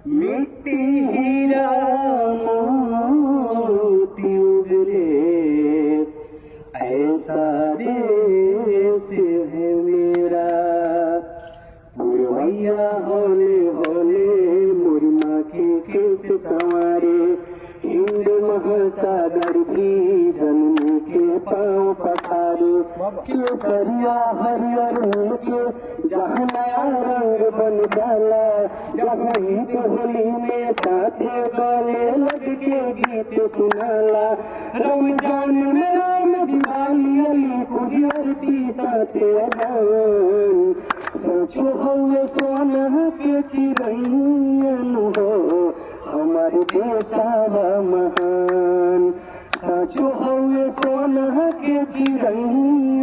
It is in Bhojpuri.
मिट्टी हीरा मोती उगले ऐसा देश है मेरा। पुरवैया होले होले मुरमा के केस संवारे, हिंद महासागर भी जन्म के पाँव पखारे। केसरिया हरियर के जहाँ नया रंग बन जाला, जहाँ ईद होली में साथे गले लग के गीत सुनाला। रमजान में राम दिवाली अली खुशियरती साथे अजान। सोचो हवे सोना के चिरैयन हो हमारे देशवा महान। सोचो हवे सोना के चिरैयन